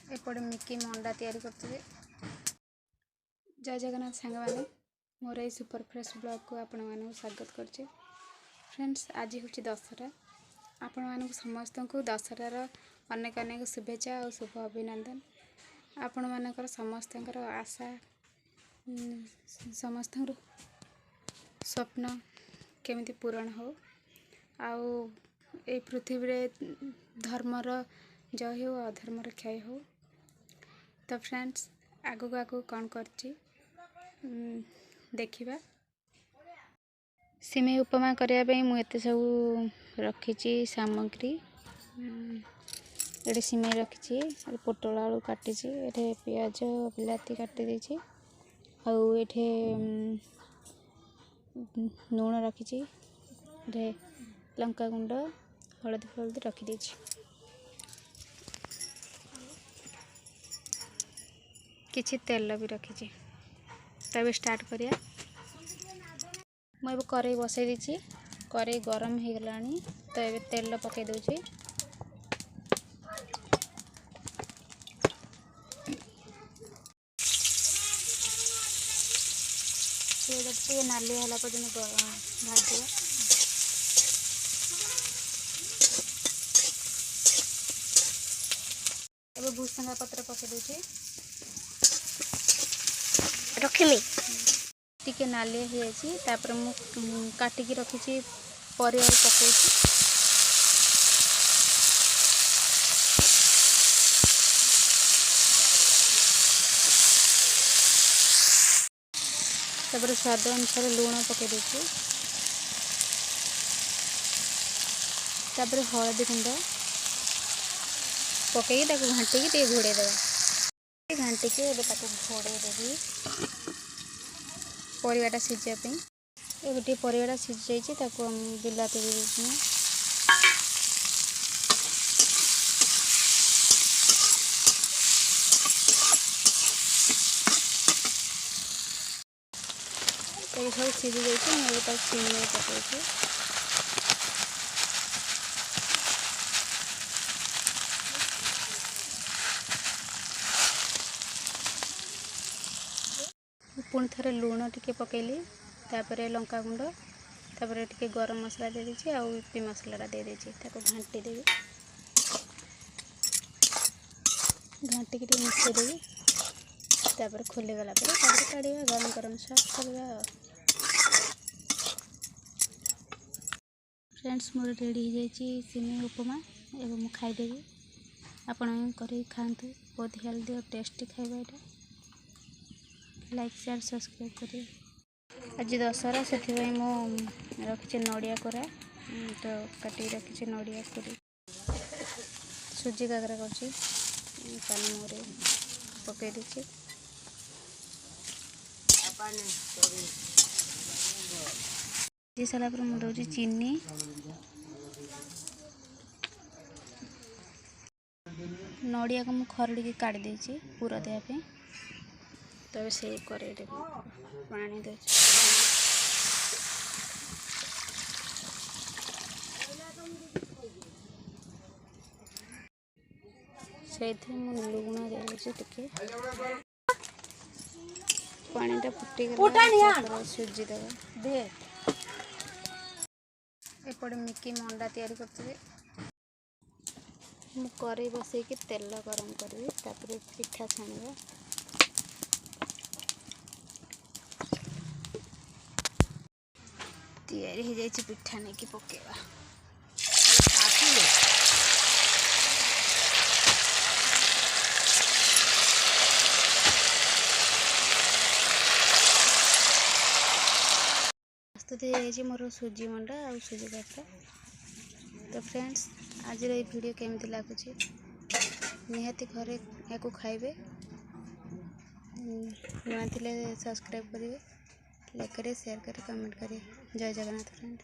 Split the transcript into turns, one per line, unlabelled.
एपटे Mickey मंडा तैयारी करते। जय जगन्नाथ सांग मैंने मोर ये सुपर फ्रेश ब्लॉग को आपण मानक स्वागत करछे। फ्रेंड्स आज हूँ दशहरा। आपण मानक समस्त को दशहरार अनेक अनेक शुभेच्छा और शुभ अभिनंदन। आपण मानकर समस्त आशा समस्त स्वप्न केमिति पूरण हो आउ ए पृथ्वी रे धर्मर जय हो अधर्मर क्षय हो। तो फ्रेंड्स आगु आगु कौन करछि देखिबा। सिमेई उपमा करिया पे मु एते सब रखिछि सामग्री। एटे सिमेई रखिछि, पोटल आलू काटिछि, एटे प्याज बिलाती काटि देछि, आउ एठे नून रखिछि, एठे लंका गुंड हलदी हलदी रखि देछि। किछि तेल भी रखिछि। तब स्टार्ट करिया। मैं कड़ाई बसई देछि, कड़ाई गरम हो गलानी तो ये तेल पके दोछि। ये नाली होला पर्यंत भाजिया। एबे भूसंगा पत्र पके दोछि। रखिमी टिके नाली हो जाइए। तापर मु काटिकी रखी परिवा पकई। तापर स्वाद अनुसार लूण पकई देछि। तापर हलदी गुंड पकई घाटी के घोड़े देवा। घाटी के घोड़े देवी परिवाटा सीझापी। ये गोटे परिवाटा सीझी जाइए बिलाती दे देना। सब सीझी जाइए चिनी पकई। पुणी थे लुण टिके पकेली, तापर लंका गुंड, तापर टिके गरम मसला दे देछि, आउ इपी मसला दे देछि। ताको घांटी देबी, घांटी के मिसई देबी। तापर खोली गला पर तापर काढ़िया गरम गरम सर्व करबा। फ्रेंड्स मोर रेडी हो जाइए सिमेई उपमा। एवं मु खाईदेवी। आपण करी खातु, बहुत हेल्दी और टेस्टी खाଇବା एटा। लाइक शेयर सब्सक्राइब करिए। आज दशहरा से रखी नड़िया कोरा तो काटी रखी नड़िया कोरी। सुजी काकरा कर पानी पकई दी। सारा मुझे दूसरी चीनी, नड़िया को मुझे खरड़ी की काट देछि पूरा देवाई। तब से कड़ाई पानी दे लुण दे पानीटा फुटी सुजी दे। एपटे मिकी मंडा तैयारी करते। मु कड़ाई बसई कि तेल गरम करी, तापर पिठा छाणिबा। तैयारी हो जाइए पिठा नहीं कि पकेवा। प्रस्तुत हो जाइए मोर सुजी मंडा और सुजी काकरा। तो फ्रेंड्स आज ये वीडियो केमती लगुच निहाती घरे या खाइबे। नुआ थिले सब्सक्राइब करेंगे, लाइक करें, शेयर करें, कमेंट करें। जय जगन्नाथ फ्रेंड।